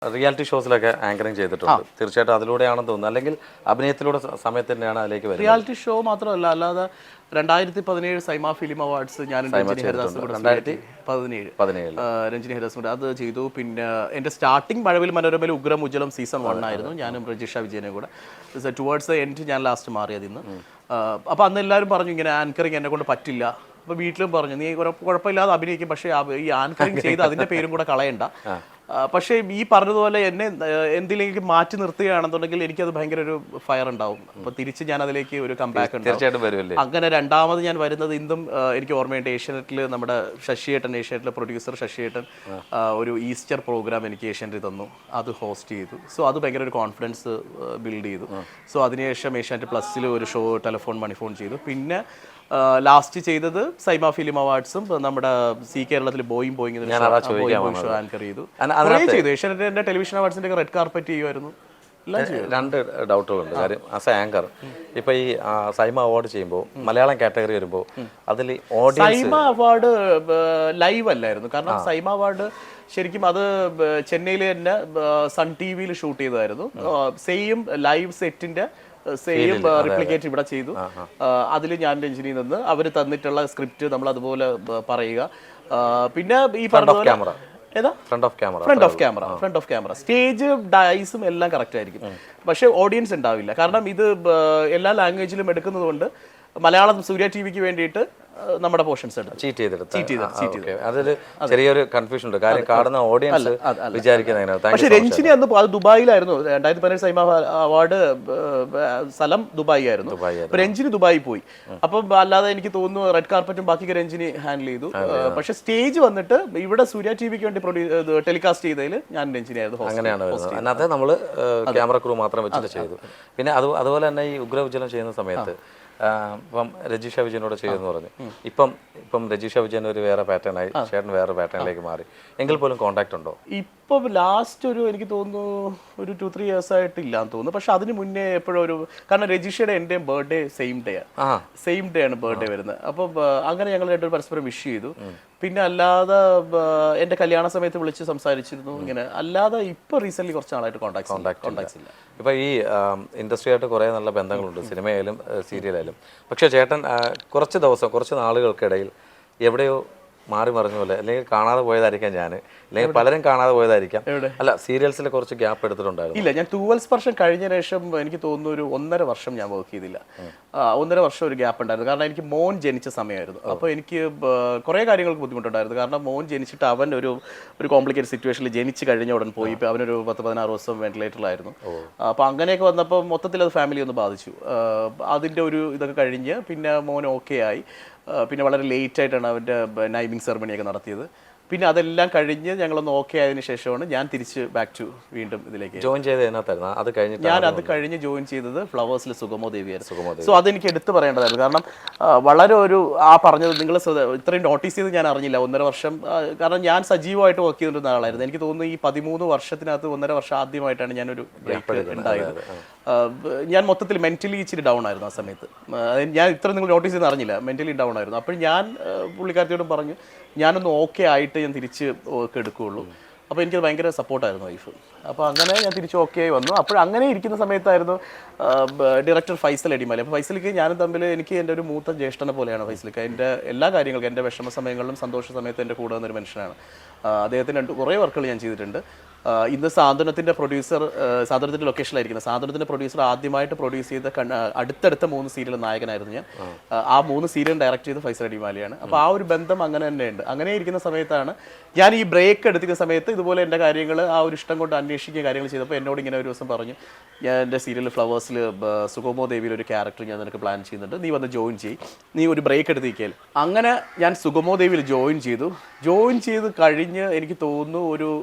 Reality ഷോസിലൊക്കെ anchoring ചെയ്തിട്ടുണ്ട്. തീർച്ചയായിട്ടും അതിലൂടെയാണെന്ന് തോന്നുന്നു, അല്ലെങ്കിൽ അഭിനയത്തിലൂടെ സമയത്ത് തന്നെയാണ് അതിലേക്ക് വരുന്നത്. റിയാലിറ്റി ഷോ മാത്രമല്ല, അല്ലാതെ 2017 സൈമ ഫിലിം അവാർഡ്സ് ഞാൻ രഞ്ജിനി ഹരിദാസും കൂടെ 2017 രഞ്ജിനി ഹരിദാസും കൂടെ അത് ചെയ്തു. പിന്നെ എൻ്റെ സ്റ്റാർട്ടിങ് മഴവിൽ മനോരമയിൽ ഉഗ്രം ഉജ്ജ്വലം സീസൺ 1 ആയിരുന്നു. ഞാനും രജിഷ വിജയനും കൂടെ. ടുവേർഡ്സ് ദ എൻഡ് ഞാൻ ലാസ്റ്റ് മാറിയത് ഇന്ന്. അപ്പോൾ അന്ന് എല്ലാവരും പറഞ്ഞു ഇങ്ങനെ ആങ്കറിങ് എന്നെ കൊണ്ട് പറ്റില്ല. അപ്പോൾ വീട്ടിലും പറഞ്ഞു നീ കുഴപ്പമില്ലാതെ അഭിനയിക്കും, പക്ഷേ ഈ ആങ്കറിങ് ചെയ്ത് അതിൻ്റെ പേരും കൂടെ കളയണ്ട. പക്ഷേ ഈ പറഞ്ഞതുപോലെ എന്നെ എന്തിലേക്ക് മാറ്റി നിർത്തുകയാണെന്നുണ്ടെങ്കിൽ എനിക്കത് ഭയങ്കര ഒരു ഫയർ ഉണ്ടാവും. അപ്പോൾ തിരിച്ച് ഞാൻ അതിലേക്ക് ഒരു കംബാക്ക് ഉണ്ടാവും. അങ്ങനെ രണ്ടാമത് ഞാൻ വരുന്നത് ഇന്നും എനിക്ക് ഓർമ്മയുണ്ട്. ഏഷ്യാനെറ്റിൽ നമ്മുടെ ഏഷ്യാനെറ്റിലെ പ്രൊഡ്യൂസർ ശശിയേട്ടൻ ഒരു ഈസ്റ്റർ പ്രോഗ്രാം എനിക്ക് ഏഷ്യാനെറ്റിൽ തന്നു. അത് ഹോസ്റ്റ് ചെയ്തു. സോ അത് ഭയങ്കര ഒരു കോൺഫിഡൻസ് ബിൽഡ് ചെയ്തു. സോ അതിനുശേഷം ഏഷ്യാനെറ്റ് പ്ലസ്സിൽ ഒരു ഷോ ടെലിഫോൺ മണിഫോൺ ചെയ്തു. പിന്നെ ലാസ്റ്റ് ചെയ്തത് സൈമ ഫിലിം അവാർഡ്സും നമ്മുടെ സി കേരളത്തിൽ ബോയിങ് ഷോ ആങ്കർ ചെയ്തു. ഏഷ്യാനെറ്റിന്റെ ടെലിവിഷൻ അവാർഡ്സിന്റെ റെഡ് കാർപ്പറ്റ് ചെയ്യുമായിരുന്നു. രണ്ട് ഡൗട്ടുകളുണ്ട്. കാര്യം ആസ് എ ആങ്കർ ഇപ്പൊ ഈ സൈമ അവാർഡ് ചെയ്യുമ്പോൾ മലയാളം കാറ്റഗറി വരുമ്പോൾ അതിൽ സൈമ അവാർഡ് ലൈവ് അല്ലായിരുന്നു. കാരണം സൈമ അവാർഡ് ശരിക്കും അത് ചെന്നൈയിൽ തന്നെ സൺ ടി വിയിൽ ഷൂട്ട് ചെയ്തതായിരുന്നു. സെയിം ലൈവ് സെറ്റിന്റെ സെയിം റിപ്ലിക്കേറ്റ് ഇവിടെ ചെയ്തു. അതിൽ ഞാൻ രഞ്ജിനി നിന്ന് അവർ തന്നിട്ടുള്ള സ്ക്രിപ്റ്റ് നമ്മൾ അതുപോലെ പറയുക. പിന്നെ ഈ പറഞ്ഞ ഫ്രണ്ട് ഓഫ് ക്യാമറ സ്റ്റേജ് ഡൈസും എല്ലാം കറക്റ്റ് ആയിരിക്കും. പക്ഷെ ഓഡിയൻസ് ഉണ്ടാവില്ല. കാരണം ഇത് എല്ലാ ലാംഗ്വേജിലും എടുക്കുന്നത് കൊണ്ട് മലയാളം സൂര്യ ടി വിക്ക് വേണ്ടിയിട്ട് നമ്മുടെ പോർഷൻസ് അതൊരു ചെറിയൊരു കൺഫ്യൂഷൻ ഉണ്ട്. കാര്യം കാണുന്ന ഓഡിയൻസ് വിചാരിക്കുന്നത്. പക്ഷെ രഞ്ജിനി അന്ന് അത് ദുബായിലായിരുന്നു. 2017 സൈമ അവാർഡ് സ്ഥലം ദുബായി ആയിരുന്നു. രഞ്ജിനി ദുബായി പോയി. അപ്പം അല്ലാതെ എനിക്ക് തോന്നുന്നു റെഡ് കാർപ്പറ്റും ബാക്കിയൊക്കെ രഞ്ജിനി ഹാൻഡിൽ ചെയ്തു. പക്ഷെ സ്റ്റേജ് വന്നിട്ട് ഇവിടെ സൂര്യ ടി വിക്ക് വേണ്ടി ടെലികാസ്റ്റ് ചെയ്തതിൽ ഞാൻ രഞ്ജിനി ആയിരുന്നു. അങ്ങനെയാണ് വരുന്നത്. അതിനകത്ത് നമ്മൾ ക്യാമറ ക്രൂ മാത്രം വെച്ചിട്ട് ചെയ്തു. പിന്നെ അതുപോലെ തന്നെ ഈ ഉഗ്ര ഉജ്ജ്വലം ചെയ്യുന്ന സമയത്ത് ഇപ്പം രജിഷ വിജയനോട് ചെയ്തെന്ന് പറഞ്ഞു. ഇപ്പം രജിഷ വിജയൻ ഒരു വേറെ പാറ്റേൺ ആയി, ചേട്ടൻ വേറെ പാറ്റേണിലേക്ക് മാറി. എങ്കിൽ പോലും കോൺടാക്ട് ഉണ്ടോ? ഇപ്പം ലാസ്റ്റ് എനിക്ക് തോന്നുന്നു ഒരു 2-3 years ആയിട്ടില്ലാന്ന് തോന്നുന്നു. പക്ഷെ അതിന് മുന്നേ എപ്പോഴും കാരണം രജിഷയുടെ എൻ്റെ ബർത്ത്ഡേ സെയിം ഡേ ആണ് ബർത്ത്ഡേ വരുന്നത്. അപ്പം അങ്ങനെ ഞങ്ങൾ രണ്ടുപേരും പരസ്പരം വിഷ് ചെയ്തു. പിന്നെ അല്ലാതെ എൻ്റെ കല്യാണ സമയത്ത് വിളിച്ച് സംസാരിച്ചിരുന്നു. ഇങ്ങനെ അല്ലാതെ ഇപ്പൊ റീസെന്റ് കുറച്ച് നാളായിട്ട് കോൺടാക്ട്സ് ഇല്ല. ഇപ്പൊ ഈ ഇൻഡസ്ട്രി ആയിട്ട് കുറെ നല്ല ബന്ധങ്ങളുണ്ട്, സിനിമയിലും സീരിയലായാലും. പക്ഷെ ചേട്ടൻ കുറച്ച് നാളുകൾക്കിടയിൽ എവിടെയോ മാറി മറിഞ്ഞ പോലെ, അല്ലെങ്കിൽ കാണാതെ പോയതായിരിക്കാം ഞാൻ, അല്ലെങ്കിൽ പലരും കാണാതെ പോയതായിരിക്കാം. അല്ല, സീരിയൽസിൽ കുറച്ച് ഗ്യാപ്പ് എടുത്തിട്ടുണ്ടായിരുന്നു. ഇല്ല, ഞാൻ തൂവൽ സ്പർശം കഴിഞ്ഞ ശേഷം എനിക്ക് തോന്നുന്നു ഒരു 1.5 വർഷം ഞാൻ വർക്ക് ചെയ്തില്ല. 1.5 വർഷം ഒരു ഗ്യാപ്പ് ഉണ്ടായിരുന്നു. കാരണം എനിക്ക് മോൻ ജനിച്ച സമയമായിരുന്നു. അപ്പോൾ എനിക്ക് കുറേ കാര്യങ്ങൾക്ക് ബുദ്ധിമുട്ടുണ്ടായിരുന്നു. കാരണം മോൻ ജനിച്ചിട്ട് അവൻ ഒരു കോംപ്ലിക്കേറ്റഡ് സിറ്റുവേഷനിൽ ജനിച്ച് കഴിഞ്ഞ ഉടൻ പോയി. ഇപ്പോൾ അവനൊരു 10-16 ദിവസം വെന്റിലേറ്ററിലായിരുന്നു. അപ്പോൾ അങ്ങനെയൊക്കെ വന്നപ്പോൾ മൊത്തത്തിൽ അത് ഫാമിലി ഒന്ന് ബാധിച്ചു. അതിൻ്റെ ഒരു ഇതൊക്കെ കഴിഞ്ഞ് പിന്നെ മോൻ ഓക്കെ ആയി. പിന്നെ വളരെ ലേറ്റ് ആയിട്ടാണ് അവൻ്റെ നൈമിങ് സെറമണിയൊക്കെ നടത്തിയത്. പിന്നെ അതെല്ലാം കഴിഞ്ഞ് ഞങ്ങളൊന്ന് ഓക്കെ ആയതിനു ശേഷമാണ് ഞാൻ തിരിച്ച് ബാക്ക് ടു വീണ്ടും ഇതിലേക്ക് ജോയിൻ ചെയ്തത്. ഞാൻ അത് കഴിഞ്ഞ് ജോയിൻ ചെയ്തത് ഫ്ലവേഴ്സിൽ സുഗമോ ദേവിയായിരുന്നു. സോ അതെനിക്ക് എടുത്തു പറയേണ്ടതായിരുന്നു. കാരണം വളരെ പറഞ്ഞത് നിങ്ങൾ ഇത്രയും നോട്ടീസ് ചെയ്ത് ഞാൻ അറിഞ്ഞില്ല. 1.5 വർഷം. കാരണം ഞാൻ സജീവമായിട്ട് വർക്ക് ചെയ്തിരുന്ന ആളായിരുന്നു. എനിക്ക് തോന്നുന്നു ഈ 13 വർഷത്തിനകത്ത് 1.5 വർഷം ആദ്യമായിട്ടാണ് ഞാനൊരു ബ്രേക്ക് ഉണ്ടായത്. ഞാൻ മൊത്തത്തിൽ മെന്റലി ഇച്ചിരി ഡൗൺ ആയിരുന്നു ആ സമയത്ത്. ഞാൻ ഇത്ര നിങ്ങൾ നോട്ടീസ് ചെയ്ത് അറിഞ്ഞില്ല, മെന്റലി ഡൗൺ ആയിരുന്നു. അപ്പോൾ ഞാൻ പുള്ളിക്കാരത്തിയോടും പറഞ്ഞു ഞാനൊന്ന് ഓക്കെ ആയിട്ട് ഞാൻ തിരിച്ച് വർക്ക് എടുക്കുകയുള്ളൂ. അപ്പോൾ എനിക്കത് ഭയങ്കര സപ്പോർട്ടായിരുന്നു വൈഫ്. അപ്പോൾ അങ്ങനെ ഞാൻ തിരിച്ച് ഓക്കെ ആയി വന്നു. അപ്പോൾ അങ്ങനെ ഇരിക്കുന്ന സമയത്തായിരുന്നു ഡയറക്ടർ ഫൈസൽ അടിമാലി. അപ്പോൾ ഫൈസലിക്ക് ഞാനും തമ്മിൽ എനിക്ക് എൻ്റെ ഒരു മൂത്ത ജ്യേഷ്ഠനെ പോലെയാണ് ഫൈസലിക്ക്. എൻ്റെ എല്ലാ കാര്യങ്ങൾക്കും എൻ്റെ വിഷമ സമയങ്ങളിലും സന്തോഷ സമയത്തും എൻ്റെ കൂടെ വന്നൊരു മനുഷ്യനാണ്. അദ്ദേഹത്തിന് കുറേ വർക്കുകൾ ഞാൻ ചെയ്തിട്ടുണ്ട്. ഇന്ന് സാന്ത്വനത്തിൻ്റെ പ്രൊഡ്യൂസർ, സാന്ത്വനത്തിൻ്റെ ലൊക്കേഷനിലായിരിക്കുന്നത്. സാന്ത്വനത്തിൻ്റെ പ്രൊഡ്യൂസർ ആദ്യമായിട്ട് പ്രൊഡ്യൂസ് ചെയ്ത അടുത്തടുത്ത 3 സീരിയൽ നായകനായിരുന്നു ഞാൻ. ആ 3 സീരിയൽ ഡയറക്റ്റ് ചെയ്ത് ഫൈസൽ അടിമാലിയാണ്. അപ്പോൾ ആ ഒരു ബന്ധം അങ്ങനെ തന്നെയുണ്ട്. അങ്ങനെ ഇരിക്കുന്ന സമയത്താണ് ഞാൻ ഈ ബ്രേക്ക് എടുത്തിരിക്കുന്ന സമയത്ത് ഇതുപോലെ എൻ്റെ കാര്യങ്ങൾ ആ ഒരു ഇഷ്ടം കൊണ്ട് അന്വേഷിക്കുക കാര്യങ്ങൾ ചെയ്തപ്പോൾ എന്നോട് ഇങ്ങനെ ഒരു ദിവസം പറഞ്ഞു, ഞാൻ എൻ്റെ സീരിയൽ ഫ്ലവേഴ്സിൽ സുഗമോ ദേവിയിൽ ഒരു ക്യാരക്ടർ ഞാൻ നിനക്ക് പ്ലാൻ ചെയ്യുന്നുണ്ട്, നീ വന്ന് ജോയിൻ ചെയ്യും, നീ ഒരു ബ്രേക്ക് എടുത്തിരിക്കൽ. അങ്ങനെ ഞാൻ സുഗമോ ദേവിയിൽ ജോയിൻ ചെയ്ത് കഴിഞ്ഞ് എനിക്ക് തോന്നുന്നു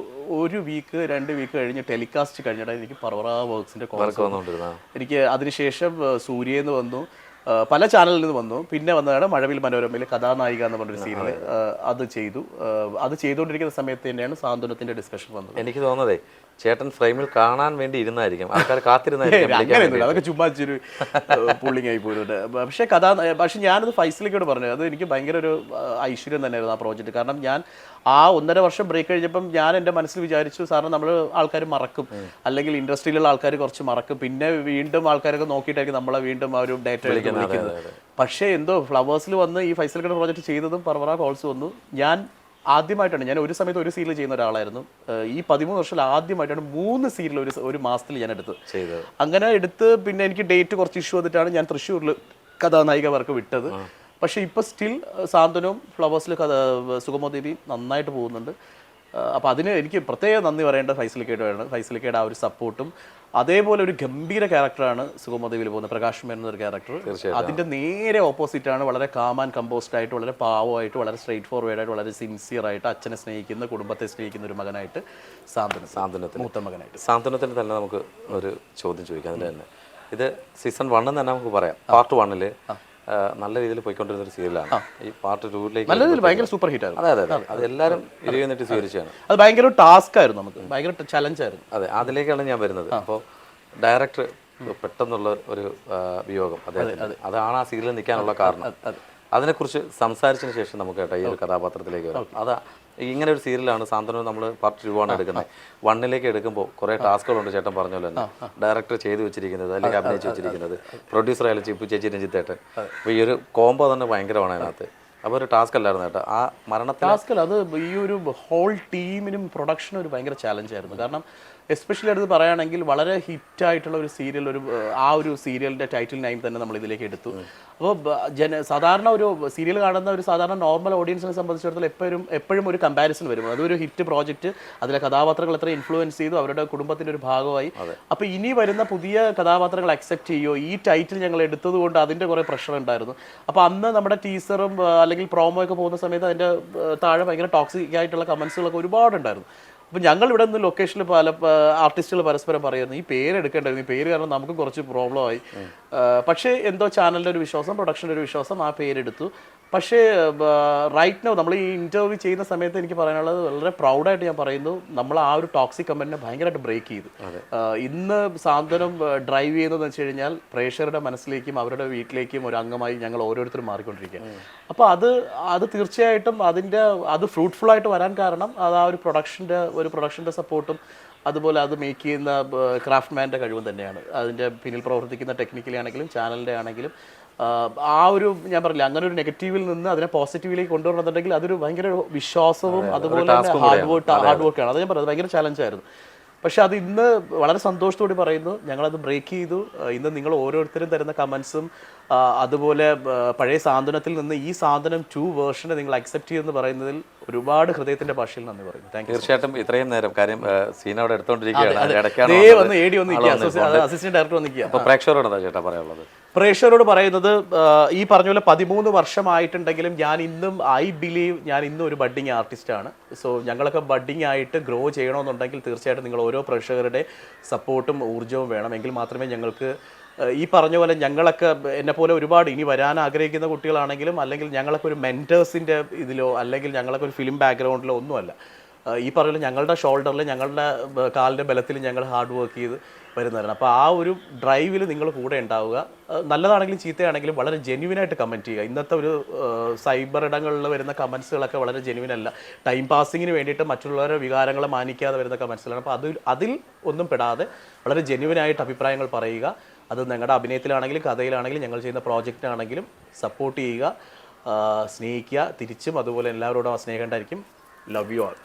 ഒരു വീക്ക് 2 വീക്ക് കഴിഞ്ഞ് ടെലികാസ്റ്റ് കഴിഞ്ഞിട്ട് എനിക്ക് പർവറ വർക്സിൻ്റെ കോഴ്സ് വന്നുകൊണ്ടിരുന്നത്. എനിക്ക് അതിനുശേഷം സൂര്യന്ന് വന്നു, പല ചാനലിൽ നിന്ന് വന്നു. പിന്നെ വന്നതാണ് മഴവിൽ മനോരമയിൽ കഥാനായിക എന്ന് പറഞ്ഞൊരു സീരിയൽ. അത് ചെയ്തു. അത് ചെയ്തുകൊണ്ടിരിക്കുന്ന സമയത്ത് തന്നെയാണ് സാന്ത്വനത്തിൻ്റെ ഡിസ്കഷൻ വന്നത്. എനിക്ക് തോന്നുന്നതേ ചേട്ടൻ ഫ്രെയിമിൽ കാണാൻ വേണ്ടി ഇരുന്നായിരിക്കും, ആൾക്കാർ കാത്തിരുന്നായിരിക്കും വിളിക്കാൻ അങ്ങനെയൊന്നുമില്ല, വേണ്ടി. അതൊക്കെ ചുമ്മാ ഇച്ചിരി പുള്ളിങ് ആയി പോയിട്ടുണ്ട്. പക്ഷെ ഞാനത് ഫൈസലിക്കോട് പറഞ്ഞു, അത് എനിക്ക് ഭയങ്കര ഒരു ഐശ്വര്യം തന്നെയായിരുന്നു ആ പ്രോജക്റ്റ്. കാരണം ഞാൻ ആ 1.5 വർഷം ബ്രേക്ക് കഴിഞ്ഞപ്പം ഞാൻ എൻ്റെ മനസ്സിൽ വിചാരിച്ചു, സാറിന് നമ്മൾ ആൾക്കാർ മറക്കും, അല്ലെങ്കിൽ ഇൻഡസ്ട്രിയിലുള്ള ആൾക്കാർ കുറച്ച് മറക്കും, പിന്നെ വീണ്ടും ആൾക്കാരൊക്കെ നോക്കിയിട്ടായിരിക്കും നമ്മളെ വീണ്ടും ആ ഒരു ഡേറ്റ വിളിക്കുന്നത്. പക്ഷേ എന്തോ ഫ്ലവേഴ്സിൽ വന്ന് ഈ ഫൈസലിക്കോട് പ്രോജക്റ്റ് ചെയ്തതും പർവറ കോൾസ് വന്നു. ഞാൻ ആദ്യമായിട്ടാണ്, ഞാൻ ഒരു സമയത്ത് ഒരു സീരിയൽ ചെയ്യുന്ന ഒരാളായിരുന്നു, ഈ 13 വർഷത്തിൽ ആദ്യമായിട്ടാണ് 3 സീരിയൽ ഒരു മാസത്തിൽ ഞാൻ എടുത്തത്. അങ്ങനെ എടുത്ത് പിന്നെ എനിക്ക് ഡേറ്റ് കുറച്ച് ഇഷ്യൂ വന്നിട്ടാണ് ഞാൻ തൃശ്ശൂരിൽ കഥാനായിക വർക്ക് വിട്ടത്. പക്ഷേ ഇപ്പോൾ സ്റ്റിൽ സാന്ത്വനവും ഫ്ലവേഴ്സിൽ സുഗമോദേവി നന്നായിട്ട് പോകുന്നുണ്ട്. അപ്പോൾ അതിന് എനിക്ക് പ്രത്യേകം നന്ദി പറയേണ്ട ഫൈസലിക്കയുടെ ആ ഒരു സപ്പോർട്ടും. അതേപോലെ ഒരു ഗംഭീര ക്യാരക്ടറാണ് സുഗമോദേവിയിൽ പോകുന്നത്, പ്രകാശ് മേനോൻ എന്നൊരു ക്യാരക്ടർ. അതിൻ്റെ നേരെ ഓപ്പോസിറ്റാണ്, വളരെ കാം ആൻഡ് കമ്പോസ്ഡ് ആയിട്ട്, വളരെ പാവമായിട്ട്, വളരെ സ്ട്രെയിറ്റ് ഫോർവേഡായിട്ട്, വളരെ സിൻസിയർ ആയിട്ട്, അച്ഛനെ സ്നേഹിക്കുന്ന, കുടുംബത്തെ സ്നേഹിക്കുന്ന ഒരു മകനായിട്ട് സാന്ത്വനത്തിൽ മൂത്ത മകനായിട്ട്. സാന്ത്വനത്തിന് തന്നെ നമുക്ക് ഒരു ചോദ്യം ചോദിക്കാം. അതിൽ തന്നെ ഇത് സീസൺ 1 തന്നെ നമുക്ക് പറയാം. പാർട്ട് 1 നല്ല രീതിയിൽ പോയിക്കൊണ്ടിരുന്ന ഒരു സീരിയലാണ്. ഈ പാർട്ട് 2 നല്ല രീതിയിൽ ഭയങ്കര സൂപ്പർ ഹിറ്റ് ആയിരുന്നു. അതെ, അത് എല്ലാവരും ഇരുന്നിട്ട് സ്വീകരിച്ചാണ്. അത് ഭയങ്കര ഒരു ടാസ്ക് ആയിരുന്നു, നമുക്ക് ഭയങ്കര ചലഞ്ചായിരുന്നു. അതെ, അതിലേക്കാണ് ഞാൻ വരുന്നത്. അപ്പോൾ ഡയറക്ടർ പെട്ടെന്നുള്ള ഒരു വിയോഗം, അതാണ് ആ സീരിയലിൽ നിൽക്കാനുള്ള കാരണം. അതിനെക്കുറിച്ച് സംസാരിച്ചതിന് ശേഷം നമുക്ക് കേട്ടോ ഈ ഒരു കഥാപാത്രത്തിലേക്ക് വരാം. അതാ ഇങ്ങനെ ഒരു സീരിയലാണ് സാന്ത്വനം, നമ്മൾ പാർട്ട് 2 ആണ് എടുക്കുന്നത്. 1 എടുക്കുമ്പോൾ കുറേ ടാസ്കുകളുണ്ട്. ചേട്ടൻ പറഞ്ഞ പോലെ തന്നെ ഡയറക്ടർ ചെയ്തു വെച്ചിരിക്കുന്നത്, അല്ലെങ്കിൽ അഭിനയിച്ച് വെച്ചിരിക്കുന്നത്, പ്രൊഡ്യൂസർ ആയാലും ചിപ്പു ചേച്ചി, രഞ്ജിത്തേട്ടൻ. അപ്പോൾ ഈ ഒരു കോംബോ തന്നെ ഭയങ്കരമാണ് അതിനകത്ത്. അപ്പോൾ ഒരു ടാസ്ക് അല്ലായിരുന്നു കേട്ടോ ആ മരണത്തിൽ. ടാസ്ക് അല്ല, അത് ഈ ഒരു ഹോൾ ടീമിനും പ്രൊഡക്ഷനും ഒരു ഭയങ്കര ചാലഞ്ചായിരുന്നു. കാരണം എസ്പെഷ്യലി അടുത്ത് പറയുകയാണെങ്കിൽ വളരെ ഹിറ്റായിട്ടുള്ള ഒരു സീരിയൽ, ആ ഒരു സീരിയലിൻ്റെ ടൈറ്റിൽ നെയിം തന്നെ നമ്മൾ ഇതിലേക്ക് എടുത്തു. അപ്പോൾ സാധാരണ ഒരു സീരിയൽ കാണുന്ന ഒരു സാധാരണ നോർമൽ ഓഡിയൻസിനെ സംബന്ധിച്ചിടത്തോളം എപ്പോഴും ഒരു കമ്പാരിസൺ വരും. അതൊരു ഹിറ്റ് പ്രോജക്റ്റ്, അതിലെ കഥാപാത്രങ്ങൾ എത്ര ഇൻഫ്ലുവൻസ് ചെയ്തു, അവരുടെ കുടുംബത്തിൻ്റെ ഒരു ഭാഗമായി. അപ്പോൾ ഇനി വരുന്ന പുതിയ കഥാപാത്രങ്ങൾ അക്സെപ്റ്റ് ചെയ്യുമോ, ഈ ടൈറ്റിൽ ഞങ്ങൾ എടുത്തത് കൊണ്ട് അതിൻ്റെ കുറേ പ്രഷർ ഉണ്ടായിരുന്നു. അപ്പോൾ അന്ന് നമ്മുടെ ടീസറും അല്ലെങ്കിൽ പ്രോമോ ഒക്കെ പോകുന്ന സമയത്ത് അതിൻ്റെ താഴെ ഭയങ്കര ടോക്സിക് ആയിട്ടുള്ള കമൻസുകളൊക്കെ ഒരുപാടുണ്ടായിരുന്നു. അപ്പോൾ ഞങ്ങൾ ഇവിടെ നിന്ന് ലൊക്കേഷനിൽ പല ആർട്ടിസ്റ്റുകൾ പരസ്പരം പറയുന്നു, ഈ പേര് എടുക്കേണ്ടായിരുന്നു, ഈ പേര് കാരണം നമുക്ക് കുറച്ച് പ്രോബ്ലമായി. പക്ഷേ എന്തോ ചാനലിൻ്റെ ഒരു വിശ്വാസം, പ്രൊഡക്ഷൻ്റെ ഒരു വിശ്വാസം, ആ പേരെടുത്തു. പക്ഷേ റൈറ്റ് നൗ നമ്മൾ ഈ ഇൻ്റർവ്യൂ ചെയ്യുന്ന സമയത്ത് എനിക്ക് പറയാനുള്ളത്, വളരെ പ്രൗഡായിട്ട് ഞാൻ പറയുന്നു, നമ്മൾ ആ ഒരു ടോക്സിക് കമൻറ്റിനെ ഭയങ്കരമായിട്ട് ബ്രേക്ക് ചെയ്തു. ഇന്ന് സാന്ത്വനം ഡ്രൈവ് ചെയ്യുന്നതെന്ന് വെച്ച് കഴിഞ്ഞാൽ പ്രേക്ഷകരുടെ മനസ്സിലേക്കും അവരുടെ വീട്ടിലേക്കും ഒരു അംഗമായി ഞങ്ങൾ ഓരോരുത്തരും മാറിക്കൊണ്ടിരിക്കുക. അപ്പോൾ അത് തീർച്ചയായിട്ടും അത് ഫ്രൂട്ട്ഫുൾ ആയിട്ട് വരാൻ കാരണം അത് ആ ഒരു പ്രൊഡക്ഷൻ്റെ സപ്പോർട്ടും, അതുപോലെ അത് മേക്ക് ചെയ്യുന്ന ക്രാഫ്റ്റ്മാൻ്റെ കഴിവും തന്നെയാണ്. അതിൻ്റെ പിന്നിൽ പ്രവർത്തിക്കുന്ന ടെക്നിക്കലി ആണെങ്കിലും ചാനലിൻ്റെ ആണെങ്കിലും ആ ഒരു ഞാൻ പറഞ്ഞില്ല, അങ്ങനെ ഒരു നെഗറ്റീവിൽ നിന്ന് അതിനെ പോസിറ്റീവിലേക്ക് കൊണ്ടുവരണമെന്നുണ്ടെങ്കിൽ അതൊരു ഭയങ്കര വിശ്വാസവും അതുപോലെ തന്നെ ഹാർഡ് വർക്കാണ്. അത് ഞാൻ പറയുന്നത് ഭയങ്കര ചലഞ്ചായിരുന്നു. പക്ഷെ അത് ഇന്ന് വളരെ സന്തോഷത്തോടെ പറയുന്നു, ഞങ്ങളത് ബ്രേക്ക് ചെയ്തു. ഇന്ന് നിങ്ങൾ ഓരോരുത്തരും തരുന്ന കമൻസും അതുപോലെ പഴയ സാന്ത്വനത്തിൽ നിന്ന് ഈ സാന്ത്വനം 2 വേർഷനെ നിങ്ങൾ അക്സെപ്റ്റ് ചെയ്യുമെന്ന് പറയുന്നതിൽ ഒരുപാട് ഹൃദയത്തിന്റെ ഭാഷയിൽ നന്ദി പറയുന്നു. തീർച്ചയായിട്ടും ഇത്രയും നേരം കാര്യം സീൻ അവിടെ എടുത്തോണ്ടിരിക്കുകയാണ്. അസിസ്റ്റന്റ് ഡയറക്ടർ വന്നിരിക്കുക. അപ്പോൾ പ്രേക്ഷകരോട് എന്താ ചേട്ടാ പറയാനുള്ളത്? പ്രേക്ഷകരോട് പറയുന്നത്, ഈ പറഞ്ഞ പോലെ 13 വർഷമായിട്ടുണ്ടെങ്കിലും ഐ ബിലീവ് ഞാൻ ഇന്നും ഒരു ബഡ്ഡിങ് ആർട്ടിസ്റ്റാണ്. സോ ഞങ്ങളൊക്കെ ബഡ്ഡിങ് ആയിട്ട് ഗ്രോ ചെയ്യണമെന്നുണ്ടെങ്കിൽ തീർച്ചയായിട്ടും നിങ്ങൾ ഓരോ പ്രേക്ഷകരുടെ സപ്പോർട്ടും ഊർജ്ജവും വേണം. എങ്കിൽ മാത്രമേ ഞങ്ങൾക്ക് ഈ പറഞ്ഞ പോലെ ഞങ്ങളൊക്കെ എന്നെപ്പോലെ ഒരുപാട് ഇനി വരാൻ ആഗ്രഹിക്കുന്ന കുട്ടികളാണെങ്കിലും, അല്ലെങ്കിൽ ഞങ്ങളൊക്കെ ഒരു മെൻറ്റേഴ്സിൻ്റെ ഇതിലോ അല്ലെങ്കിൽ ഞങ്ങളൊക്കെ ഒരു ഫിലിം ബാക്ക്ഗ്രൗണ്ടിലോ ഒന്നുമല്ല. ഈ പറയുന്നത് ഞങ്ങളുടെ ഷോൾഡറിൽ, ഞങ്ങളുടെ കാലിൻ്റെ ബലത്തിൽ ഞങ്ങൾ ഹാർഡ് വർക്ക് ചെയ്ത് വരുന്നവരാണ്. അപ്പോൾ ആ ഒരു ഡ്രൈവിൽ നിങ്ങൾ കൂടെ ഉണ്ടാവുക. നല്ലതാണെങ്കിലും ചീത്തയാണെങ്കിലും വളരെ ജെന്യുവിനായിട്ട് കമൻറ്റ് ചെയ്യുക. ഇന്നത്തെ ഒരു സൈബർ ഇടങ്ങളിൽ വരുന്ന കമൻസുകളൊക്കെ വളരെ ജെന്യുവിനല്ല, ടൈം പാസിങ്ങിന് വേണ്ടിയിട്ട് മറ്റുള്ളവരുടെ വികാരങ്ങളെ മാനിക്കാതെ വരുന്ന കമൻസുകളാണ്. അപ്പോൾ അതിൽ ഒന്നും പെടാതെ വളരെ ജെന്യുവിനായിട്ട് അഭിപ്രായങ്ങൾ പറയുക. അത് ഞങ്ങളുടെ അഭിനയത്തിലാണെങ്കിലും കഥയിലാണെങ്കിലും ഞങ്ങൾ ചെയ്യുന്ന പ്രോജക്റ്റിനാണെങ്കിലും സപ്പോർട്ട് ചെയ്യുക, സ്നേഹിക്കുക. തിരിച്ചും അതുപോലെ എല്ലാവരോടും ആ സ്നേഹം ഉണ്ടായിരിക്കും. Love you all.